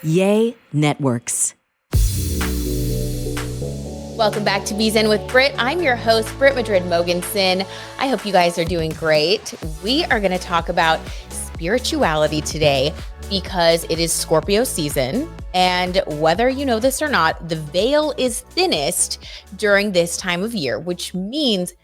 Yay Networks. Welcome back to Bees In with Brit. I'm your host, Brit Madrid-Mogensen. I hope you guys are doing great. We are going to talk about spirituality today because it is Scorpio season. And whether you know this or not, the veil is thinnest during this time of year, which means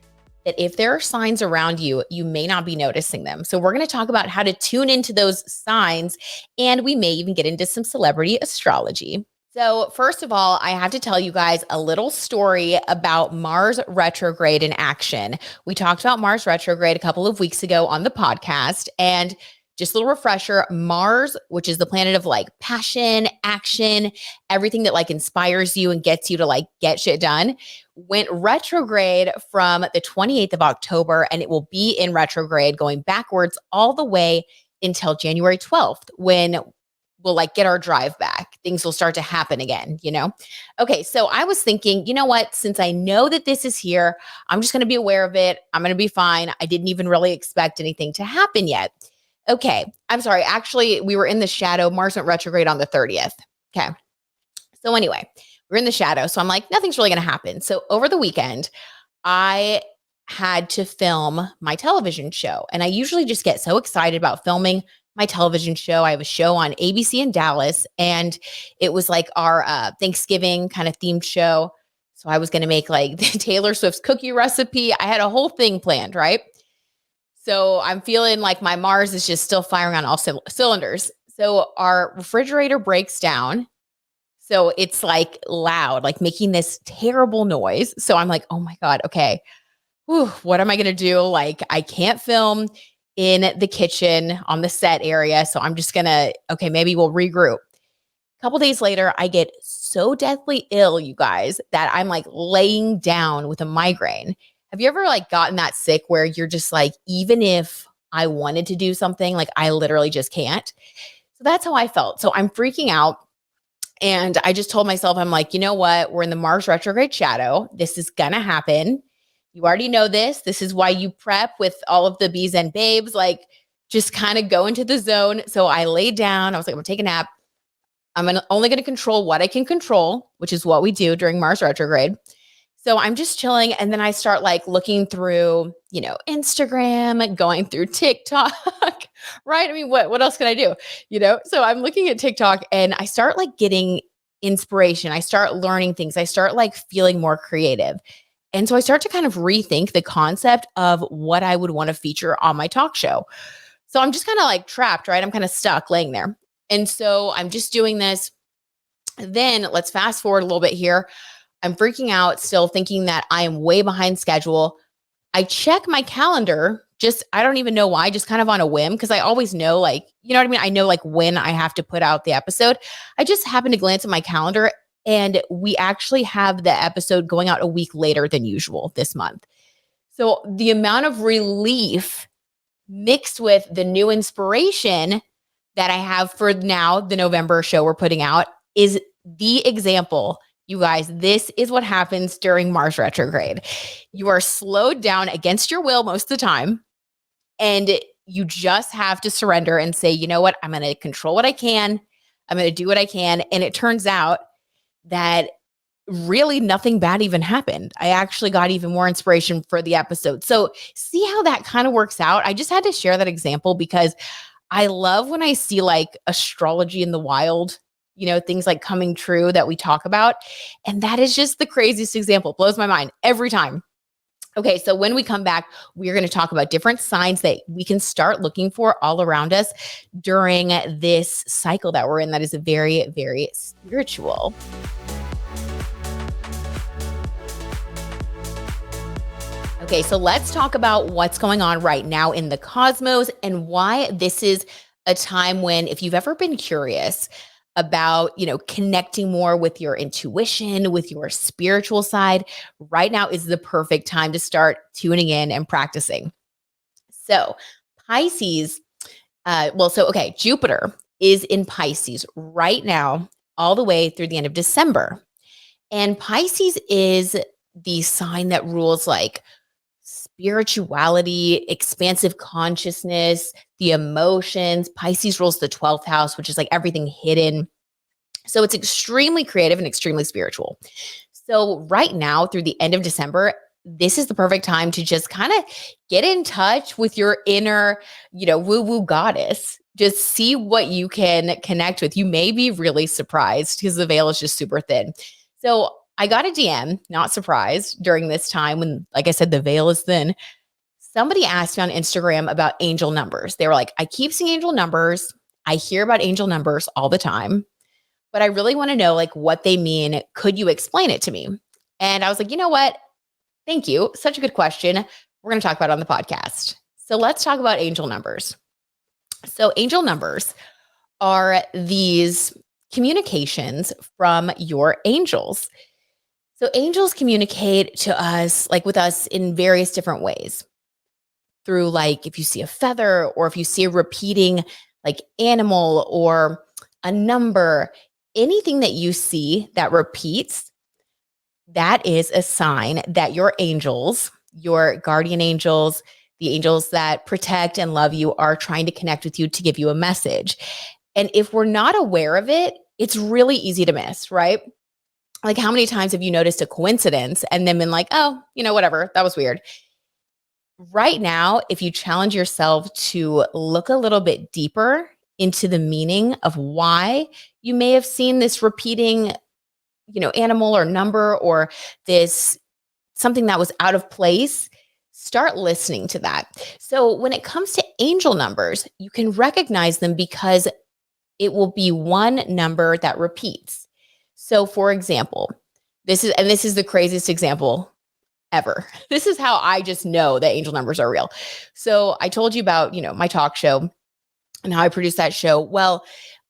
that if there are signs around you, you may not be noticing them. So we're going to talk about how to tune into those signs, and we may even get into some celebrity astrology. So first of all, I have to tell you guys a little story about Mars retrograde in action. We talked about Mars retrograde a couple of weeks ago on the podcast, and just a little refresher, Mars, which is the planet of like passion, action, everything that like inspires you and gets you to like get shit done, went retrograde from the 28th of October, and it will be in retrograde going backwards all the way until January 12th, when we'll like get our drive back. Things will start to happen again, you know? Okay, so I was thinking, you know what? Since I know that this is here, I'm just going to be aware of it. I'm going to be fine. I didn't even really expect anything to happen yet. Okay, I'm sorry. Actually, we were in the shadow. Mars went retrograde on the 30th. Okay. So anyway, we're in the shadow. So I'm like, nothing's really going to happen. So over the weekend, I had to film my television show. And I usually just get so excited about filming my television show. I have a show on ABC in Dallas, and it was like our Thanksgiving kind of themed show. So I was going to make like Taylor Swift's cookie recipe. I had a whole thing planned, right? So I'm feeling like my Mars is just still firing on all cylinders. So our refrigerator breaks down. So it's like loud, like making this terrible noise. So I'm like, oh my God, okay. Whew, what am I going to do? Like I can't film in the kitchen on the set area. So I'm just going to, okay, maybe we'll regroup. A couple days later, I get so deathly ill, you guys, that I'm like laying down with a migraine. Have you ever like gotten that sick where you're just like, even if I wanted to do something, like I literally just can't? So that's how I felt. So I'm freaking out. And I just told myself, I'm like, you know what? We're in the Mars retrograde shadow. This is going to happen. You already know this. This is why you prep with all of the bees and babes, like just kind of go into the zone. So I laid down. I was like, I'm going to take a nap. Only going to control what I can control, which is what we do during Mars retrograde. So I'm just chilling. And then I start like looking through, you know, Instagram, going through TikTok, right? I mean, what else can I do? You know, so I'm looking at TikTok and I start like getting inspiration. I start learning things. I start like feeling more creative. And so I start to kind of rethink the concept of what I would want to feature on my talk show. So I'm just kind of like trapped, right? I'm kind of stuck laying there. And so I'm just doing this. Then let's fast forward a little bit here. I'm freaking out, still thinking that I am way behind schedule. I check my calendar, I don't even know why, just kind of on a whim, because I always know, like, you know what I mean? I know like when I have to put out the episode. I just happened to glance at my calendar, and we actually have the episode going out a week later than usual this month. So the amount of relief mixed with the new inspiration that I have for now, the November show we're putting out, is the example. You guys, this is what happens during Mars retrograde. You are slowed down against your will most of the time, and you just have to surrender and say, you know what? I'm going to control what I can. I'm going to do what I can. And it turns out that really nothing bad even happened. I actually got even more inspiration for the episode. So see how that kind of works out. I just had to share that example because I love when I see like astrology in the wild, you know, things like coming true that we talk about. And that is just the craziest example. It blows my mind every time. Okay, so when we come back, we're going to talk about different signs that we can start looking for all around us during this cycle that we're in that is very, very spiritual. Okay, so let's talk about what's going on right now in the cosmos and why this is a time when, if you've ever been curious about, you know, connecting more with your intuition, with your spiritual side, right now is the perfect time to start tuning in and practicing. So Pisces, Jupiter is in Pisces right now, all the way through the end of December. And Pisces is the sign that rules like spirituality, expansive consciousness, the emotions. Pisces rules the 12th house, which is like everything hidden. So it's extremely creative and extremely spiritual. So right now through the end of December, this is the perfect time to just kind of get in touch with your inner, woo-woo goddess. Just see what you can connect with. You may be really surprised because the veil is just super thin. So I got a DM, not surprised, during this time when, like I said, the veil is thin. Somebody asked me on Instagram about angel numbers. They were like, I keep seeing angel numbers. I hear about angel numbers all the time, but I really want to know like what they mean. Could you explain it to me? And I was like, you know what? Thank you. Such a good question. We're going to talk about it on the podcast. So let's talk about angel numbers. So angel numbers are these communications from your angels. So angels communicate to us, like with us in various different ways through like if you see a feather or if you see a repeating like animal or a number, anything that you see that repeats, that is a sign that your angels, your guardian angels, the angels that protect and love you are trying to connect with you to give you a message. And if we're not aware of it, it's really easy to miss, right? Like how many times have you noticed a coincidence and then been like, oh, whatever, that was weird. Right now, if you challenge yourself to look a little bit deeper into the meaning of why you may have seen this repeating, animal or number or this something that was out of place, start listening to that. So when it comes to angel numbers, you can recognize them because it will be one number that repeats. So for example, this is the craziest example ever. This is how I just know that angel numbers are real. So I told you about, my talk show and how I produced that show. Well,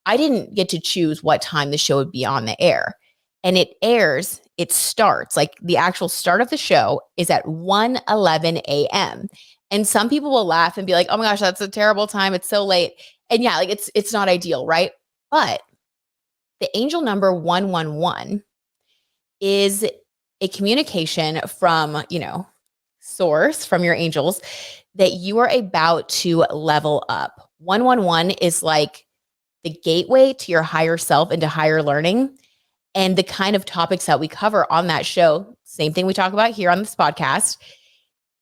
I didn't get to choose what time the show would be on the air. And it starts, like the actual start of the show is at 1:11 a.m. And some people will laugh and be like, oh my gosh, that's a terrible time. It's so late. And yeah, like it's not ideal, right? But the angel number 111 is a communication from, source, from your angels, that you are about to level up. 111 is like the gateway to your higher self and to higher learning. And the kind of topics that we cover on that show, same thing we talk about here on this podcast,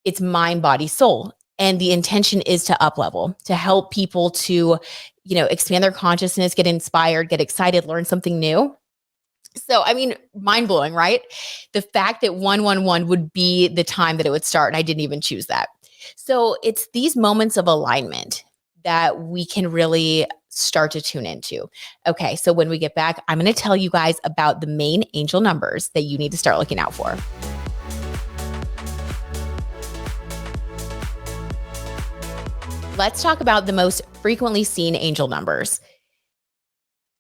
it's mind, body, soul. And the intention is to up level, to help people to, expand their consciousness, get inspired, get excited, learn something new. So, I mean, mind blowing, right? The fact that 111 would be the time that it would start, and I didn't even choose that. So it's these moments of alignment that we can really start to tune into. Okay, so when we get back, I'm going to tell you guys about the main angel numbers that you need to start looking out for. Let's talk about the most frequently seen angel numbers.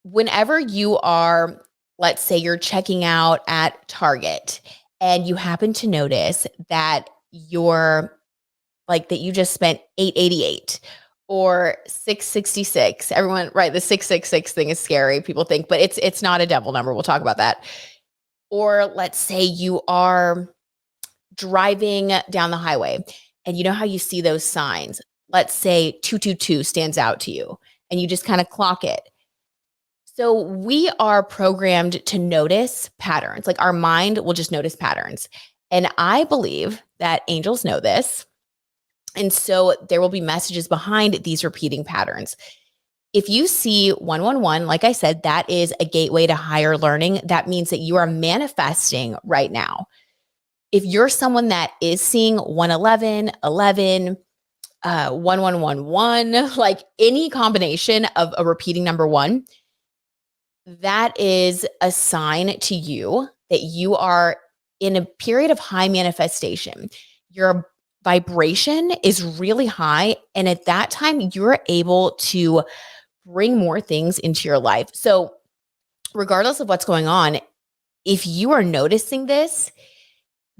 Whenever you are, let's say you're checking out at Target and you happen to notice that that you just spent $888 or $666. Everyone, right? The 666 thing is scary. People think, but it's not a devil number. We'll talk about that. Or let's say you are driving down the highway and you know how you see those signs. Let's say 222 stands out to you and you just kind of clock it. So we are programmed to notice patterns. Like our mind will just notice patterns. And I believe that angels know this. And so there will be messages behind these repeating patterns. If you see 111, like I said, that is a gateway to higher learning. That means that you are manifesting right now. If you're someone that is seeing 111, 11, 1111, like any combination of a repeating number one, that is a sign to you that you are in a period of high manifestation. Your vibration is really high. And at that time, you're able to bring more things into your life. So regardless of what's going on, if you are noticing this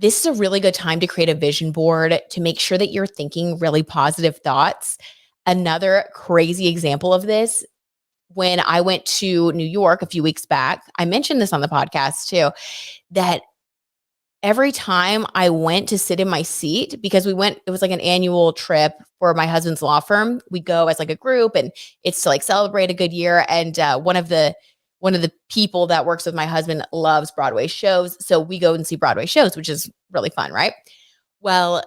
is a really good time to create a vision board to make sure that you're thinking really positive thoughts. Another crazy example of this, when I went to New York a few weeks back, I mentioned this on the podcast too, that every time I went to sit in my seat, because it was like an annual trip for my husband's law firm. We go as like a group and it's to like celebrate a good year. And one of the one of the people that works with my husband loves Broadway shows. So we go and see Broadway shows, which is really fun, right? Well,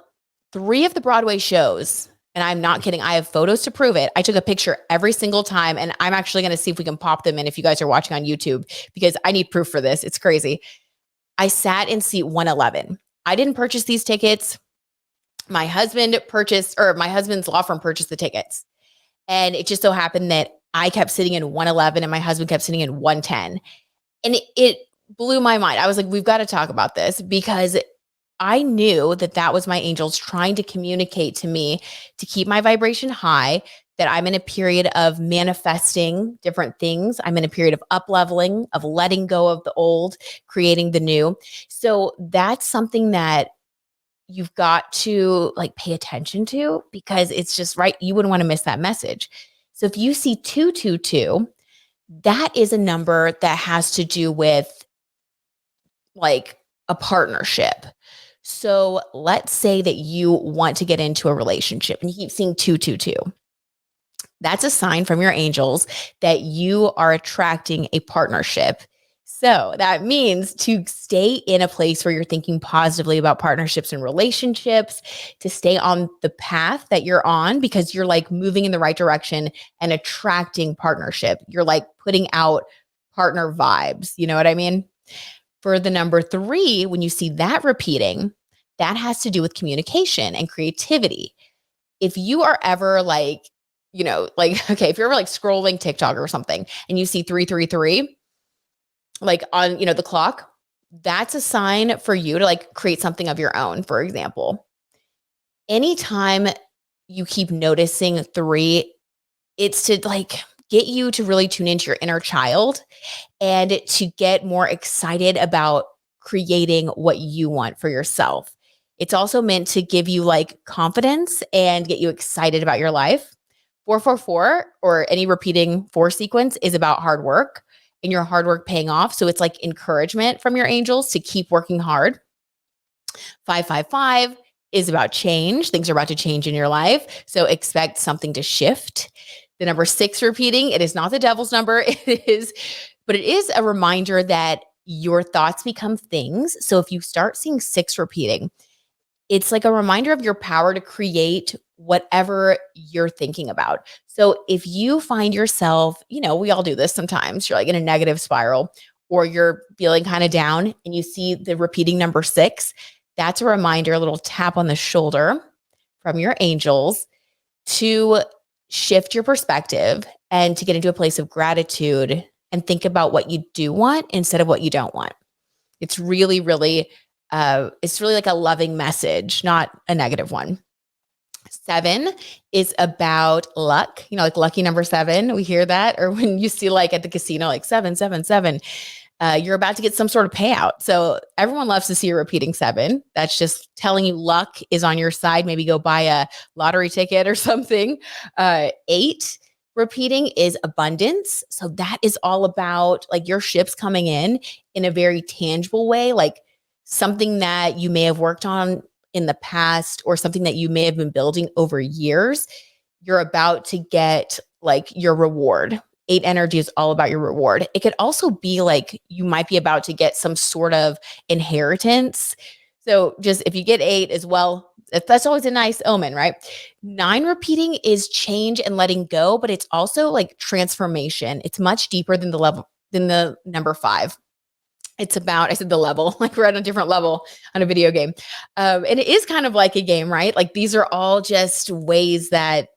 3 of the Broadway shows, and I'm not kidding, I have photos to prove it. I took a picture every single time, and I'm actually going to see if we can pop them in if you guys are watching on YouTube, because I need proof for this. It's crazy. I sat in seat 111. I didn't purchase these tickets. My husband's law firm purchased the tickets. And it just so happened that I kept sitting in 111 and my husband kept sitting in 110. And it blew my mind. I was like, we've got to talk about this, because I knew that that was my angels trying to communicate to me to keep my vibration high, that I'm in a period of manifesting different things. I'm in a period of up-leveling, of letting go of the old, creating the new. So that's something that you've got to like pay attention to, because it's just right. You wouldn't want to miss that message. So if you see 222, that is a number that has to do with like a partnership. So let's say that you want to get into a relationship and you keep seeing 222. That's a sign from your angels that you are attracting a partnership. So that means to stay in a place where you're thinking positively about partnerships and relationships, to stay on the path that you're on, because you're like moving in the right direction and attracting partnership. You're like putting out partner vibes. You know what I mean? For the number 3, when you see that repeating, that has to do with communication and creativity. If you are ever like, okay, if you're ever like scrolling TikTok or something and you see 333, like on, the clock, that's a sign for you to like create something of your own. For example, anytime you keep noticing 3, it's to like get you to really tune into your inner child and to get more excited about creating what you want for yourself. It's also meant to give you like confidence and get you excited about your life. 444, or any repeating 4 sequence, is about hard work and your hard work paying off. So it's like encouragement from your angels to keep working hard. 555 is about change. Things are about to change in your life. So expect something to shift. The number 6 repeating, it is not the devil's number. But it is a reminder that your thoughts become things. So if you start seeing 6 repeating, it's like a reminder of your power to create whatever you're thinking about. So if you find yourself, we all do this sometimes, you're like in a negative spiral, or you're feeling kind of down and you see the repeating number 6, that's a reminder, a little tap on the shoulder from your angels to shift your perspective and to get into a place of gratitude and think about what you do want instead of what you don't want. It's really, really, like a loving message, not a negative one. 7 is about luck, like lucky number 7. We hear that, or when you see like at the casino, like 777, you're about to get some sort of payout. So everyone loves to see a repeating 7. That's just telling you luck is on your side. Maybe go buy a lottery ticket or something. 8 repeating is abundance. So that is all about like your ships coming in a very tangible way, like something that you may have worked on in the past or something that you may have been building over years. You're about to get like your reward. 8 energy is all about your reward. It could also be like you might be about to get some sort of inheritance. So just if you get 8 as well, that's always a nice omen, right? 9 repeating is change and letting go, but it's also like transformation. It's much deeper than the number 5. It's about, I said the level, like we're at a different level on a video game. And it is kind of like a game, right? Like these are all just ways that,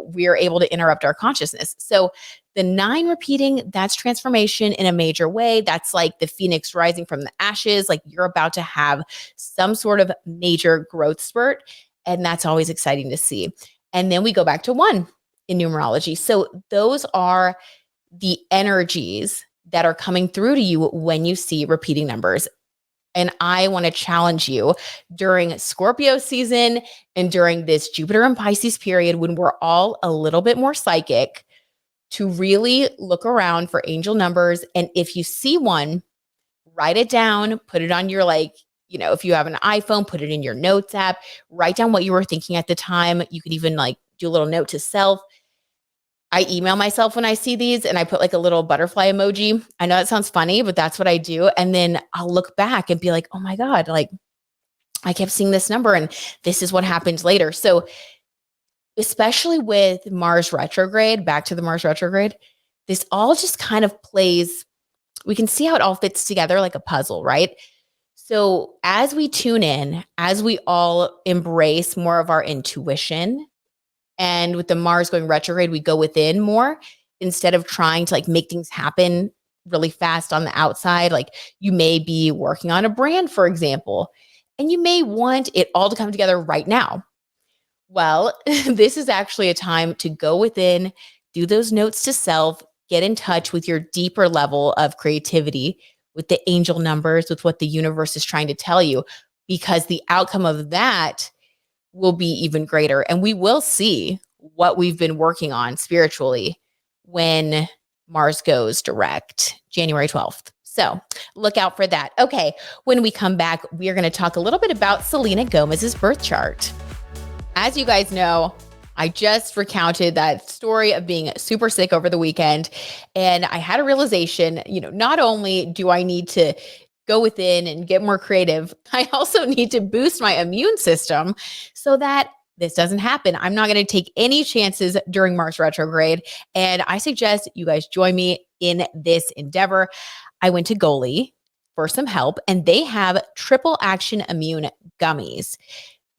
we are able to interrupt our consciousness. So the 9 repeating, that's transformation in a major way. That's like the phoenix rising from the ashes. Like you're about to have some sort of major growth spurt. And that's always exciting to see. And then we go back to 1 in numerology. So those are the energies that are coming through to you when you see repeating numbers. And I want to challenge you during Scorpio season and during this Jupiter and Pisces period, when we're all a little bit more psychic, to really look around for angel numbers. And if you see one, write it down, put it on your if you have an iPhone, put it in your notes app, write down what you were thinking at the time. You could even like do a little note to self. I email myself when I see these and I put like a little butterfly emoji. I know that sounds funny, but that's what I do. And then I'll look back and be like, oh my God, like I kept seeing this number and this is what happened later. So especially with Mars retrograde, back to the Mars retrograde, this all just kind of plays, we can see how it all fits together like a puzzle, right? So as we tune in, as we all embrace more of our intuition, and with the Mars going retrograde, we go within more instead of trying to like make things happen really fast on the outside. Like you may be working on a brand, for example, and you may want it all to come together right now. Well, this is actually a time to go within, do those notes to self, get in touch with your deeper level of creativity, with the angel numbers, with what the universe is trying to tell you, because the outcome of that will be even greater. And we will see what we've been working on spiritually when Mars goes direct January 12th. So look out for that. Okay, when we come back, we are going to talk a little bit about Selena Gomez's birth chart. As you guys know, I just recounted that story of being super sick over the weekend. And I had a realization, not only do I need to go within and get more creative, I also need to boost my immune system so that this doesn't happen. I'm not going to take any chances during Mars retrograde. And I suggest you guys join me in this endeavor. I went to Goli for some help, and they have triple action immune gummies.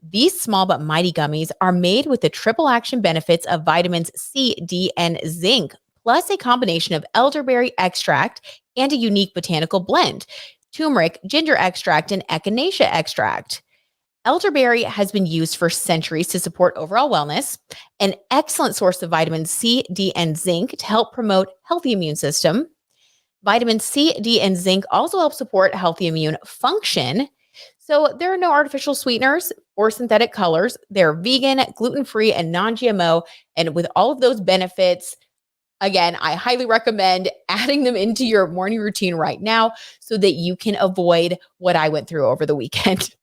These small but mighty gummies are made with the triple action benefits of vitamins C, D, and zinc, plus a combination of elderberry extract and a unique botanical blend, turmeric, ginger extract, and echinacea extract. Elderberry has been used for centuries to support overall wellness, an excellent source of vitamins C, D, and zinc to help promote healthy immune system. Vitamin C, D, and zinc also help support healthy immune function. So there are no artificial sweeteners or synthetic colors. They're vegan, gluten-free, and non-GMO. And with all of those benefits, again, I highly recommend adding them into your morning routine right now so that you can avoid what I went through over the weekend.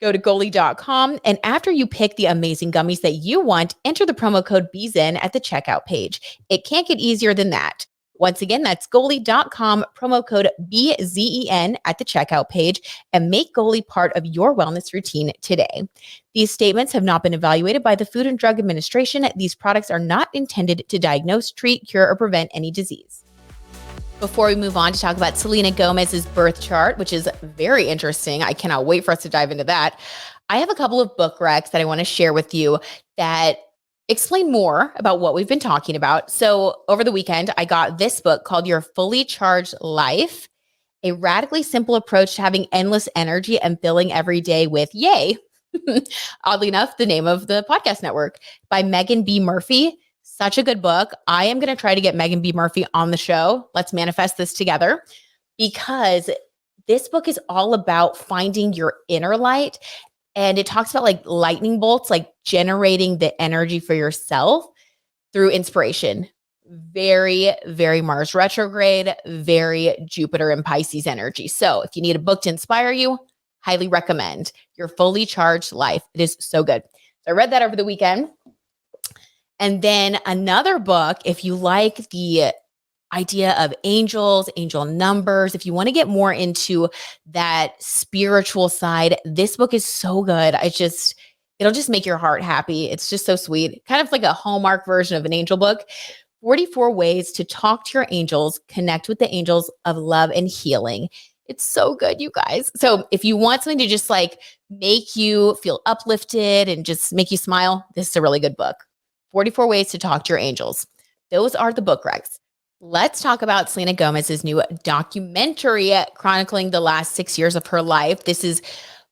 Go to Goli.com, and after you pick the amazing gummies that you want, enter the promo code BZEN at the checkout page. It can't get easier than that. Once again, that's Goli.com, promo code BZEN at the checkout page, and make Goli part of your wellness routine today. These statements have not been evaluated by the Food and Drug Administration. These products are not intended to diagnose, treat, cure, or prevent any disease. Before we move on to talk about Selena Gomez's birth chart, which is very interesting, I cannot wait for us to dive into that. I have a couple of book recs that I want to share with you that explain more about what we've been talking about. So over the weekend, I got this book called Your Fully Charged Life, a radically simple approach to having endless energy and filling every day with yay. Oddly enough, the name of the podcast network, by Megan B. Murphy. Such a good book. I am going to try to get Megan B. Murphy on the show. Let's manifest this together, because this book is all about finding your inner light. And it talks about like lightning bolts, like generating the energy for yourself through inspiration. Very, very Mars retrograde, very Jupiter and Pisces energy. So if you need a book to inspire you, highly recommend Your Fully Charged Life. It is so good. So I read that over the weekend. And then another book, if you like the idea of angels, angel numbers, if you want to get more into that spiritual side, this book is so good. It'll just make your heart happy. It's just so sweet. Kind of like a Hallmark version of an angel book. 44 ways to talk to your angels, connect with the angels of love and healing. It's so good, you guys. So if you want something to just like make you feel uplifted and just make you smile, this is a really good book. 44 ways to talk to your angels. Those are the book recs. Let's talk about Selena Gomez's new documentary chronicling the last 6 years of her life. This is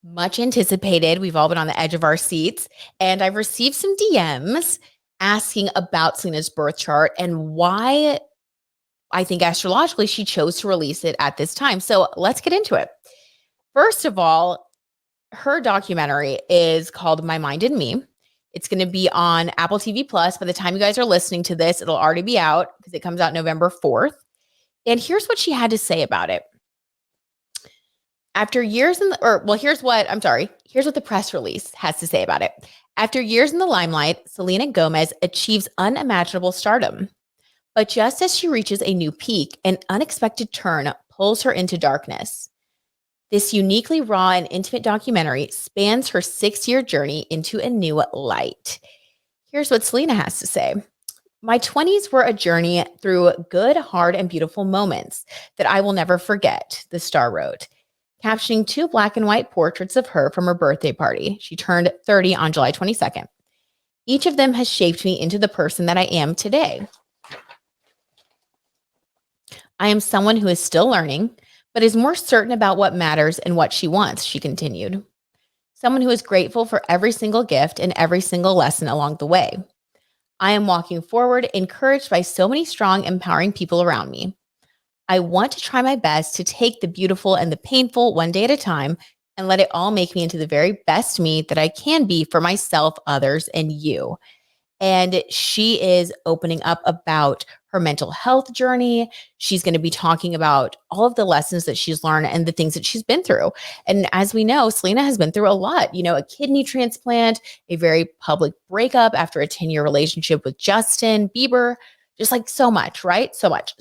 much anticipated. We've all been on the edge of our seats. And I've received some DMs asking about Selena's birth chart and why I think astrologically she chose to release it at this time. So let's get into it. First of all, her documentary is called My Mind and Me. It's going to be on Apple TV Plus. By the time you guys are listening to this, it'll already be out because it comes out November 4th. And here's what she had to say about it. After years here's what the press release has to say about it. After years in the limelight, Selena Gomez achieves unimaginable stardom. But just as she reaches a new peak, an unexpected turn pulls her into darkness. This uniquely raw and intimate documentary spans her 6-year journey into a new light. Here's what Selena has to say. My 20s were a journey through good, hard, and beautiful moments that I will never forget, the star wrote, captioning 2 black and white portraits of her from her birthday party. She turned 30 on July 22nd. Each of them has shaped me into the person that I am today. I am someone who is still learning, but is more certain about what matters and what she wants, she continued. Someone who is grateful for every single gift and every single lesson along the way. I am walking forward, encouraged by so many strong, empowering people around me. I want to try my best to take the beautiful and the painful one day at a time and let it all make me into the very best me that I can be for myself, others, and you. And she is opening up about her mental health journey. She's going to be talking about all of the lessons that she's learned and the things that she's been through. And as we know, Selena has been through a lot, a kidney transplant, a very public breakup after a 10-year relationship with Justin Bieber, just like so much, right? So much.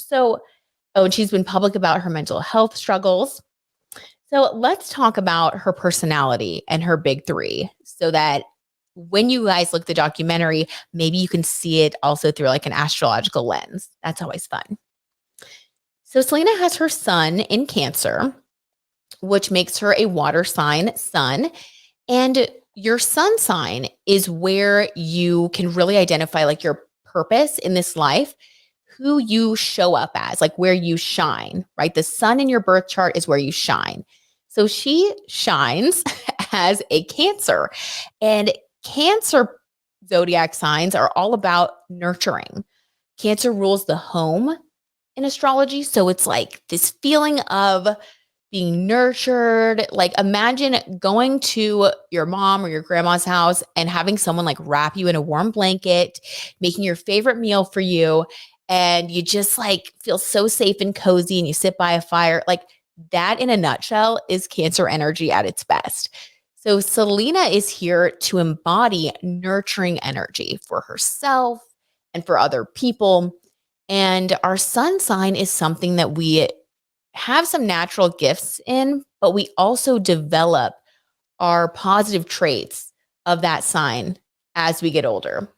And she's been public about her mental health struggles. So let's talk about her personality and her big 3 so that when you guys look at the documentary, maybe you can see it also through like an astrological lens. That's always fun. So Selena has her sun in Cancer, which makes her a water sign sun. And your sun sign is where you can really identify like your purpose in this life, who you show up as, like where you shine, right? The sun in your birth chart is where you shine. So she shines as a Cancer. And Cancer zodiac signs are all about nurturing. Cancer rules the home in astrology. So it's like this feeling of being nurtured. Like imagine going to your mom or your grandma's house and having someone like wrap you in a warm blanket, making your favorite meal for you. And you just like feel so safe and cozy and you sit by a fire. Like that in a nutshell is Cancer energy at its best. So Selena is here to embody nurturing energy for herself and for other people. And our sun sign is something that we have some natural gifts in, but we also develop our positive traits of that sign as we get older.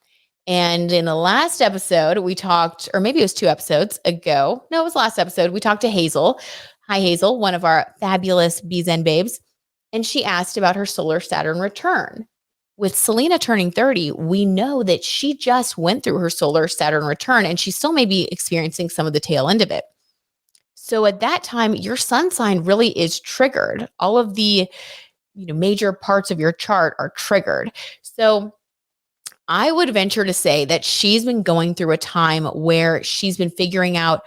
And in the last episode, we talked, or maybe it was 2 episodes ago. No, it was last episode. We talked to Hazel. Hi, Hazel, one of our fabulous Bezen babes. And she asked about her solar Saturn return. With Selena turning 30, we know that she just went through her solar Saturn return and she still may be experiencing some of the tail end of it. So at that time, your sun sign really is triggered. All of the major parts of your chart are triggered. So I would venture to say that she's been going through a time where she's been figuring out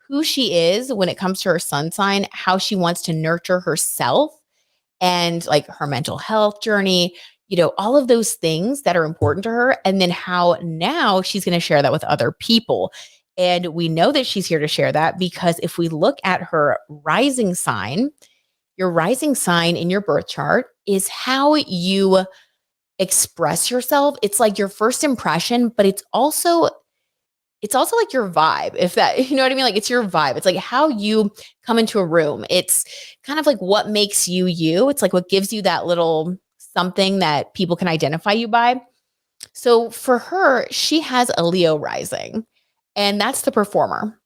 who she is when it comes to her sun sign, how she wants to nurture herself and like her mental health journey, all of those things that are important to her. And then how now she's going to share that with other people. And we know that she's here to share that because if we look at her rising sign, your rising sign in your birth chart is how you express yourself. It's like your first impression, but it's also like your vibe, if that, you know what I mean? Like it's your vibe. It's like how you come into a room. It's kind of like what makes you you. It's like what gives you that little something that people can identify you by. So for her, she has a Leo rising, and that's the performer.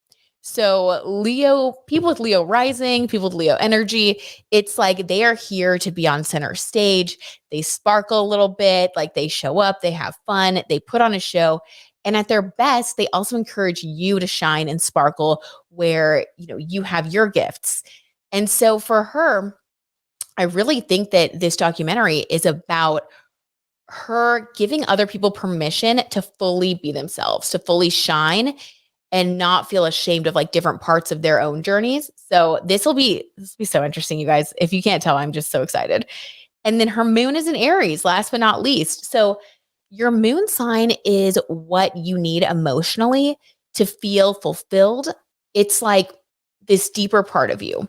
So Leo, people with Leo rising, people with Leo energy, it's like they are here to be on center stage. They sparkle a little bit, like they show up, they have fun, they put on a show. And at their best, they also encourage you to shine and sparkle where, you have your gifts. And so for her, I really think that this documentary is about her giving other people permission to fully be themselves, to fully shine and not feel ashamed of like different parts of their own journeys. So this will be so interesting, you guys. If you can't tell, I'm just so excited. And then her moon is in Aries, last but not least. So your moon sign is what you need emotionally to feel fulfilled. It's like this deeper part of you.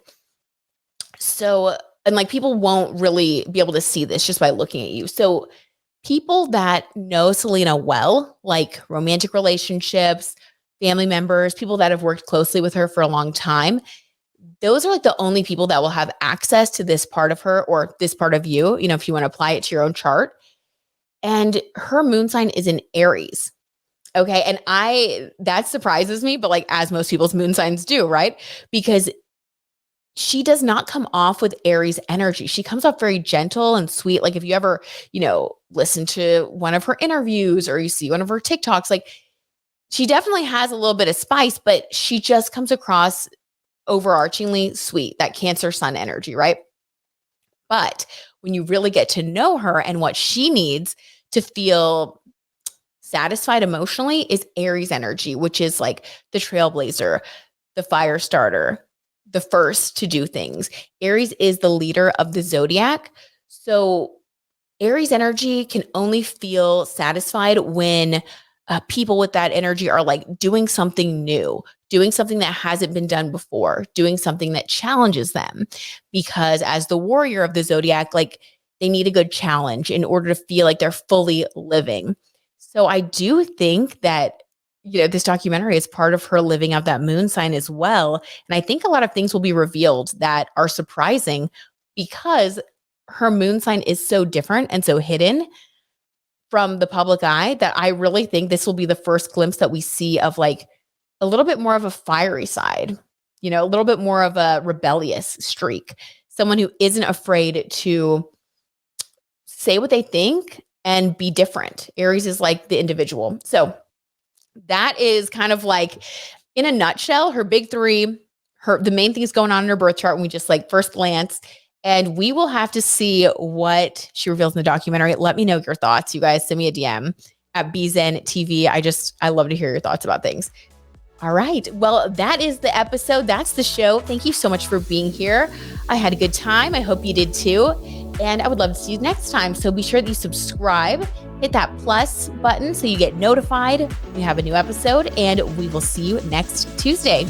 So and like people won't really be able to see this just by looking at you. So people that know Selena well, like romantic relationships, family members, people that have worked closely with her for a long time, those are like the only people that will have access to this part of her or this part of you, if you want to apply it to your own chart. And her moon sign is in Aries. Okay. And that surprises me, but like as most people's moon signs do, right? Because she does not come off with Aries energy. She comes off very gentle and sweet. Like if you ever, listen to one of her interviews or you see one of her TikToks, like she definitely has a little bit of spice, but she just comes across overarchingly sweet, that Cancer sun energy, right? But when you really get to know her and what she needs to feel satisfied emotionally is Aries energy, which is like the trailblazer, the fire starter, the first to do things. Aries is the leader of the zodiac. So Aries energy can only feel satisfied when people with that energy are like doing something new, doing something that hasn't been done before, doing something that challenges them. Because as the warrior of the zodiac, like they need a good challenge in order to feel like they're fully living. So I do think that, this documentary is part of her living out that moon sign as well. And I think a lot of things will be revealed that are surprising because her moon sign is so different and so hidden from the public eye that I really think this will be the first glimpse that we see of like a little bit more of a fiery side, a little bit more of a rebellious streak, someone who isn't afraid to say what they think and be different. Aries is like the individual. So that is kind of like, in a nutshell, her big three, the main things going on in her birth chart when we just like first glance. And we will have to see what she reveals in the documentary. Let me know your thoughts. You guys send me a DM at BZen TV. I love to hear your thoughts about things. All right. Well, that is the episode. That's the show. Thank you so much for being here. I had a good time. I hope you did too. And I would love to see you next time. So be sure that you subscribe, hit that plus button so you get notified when we have a new episode. And we will see you next Tuesday.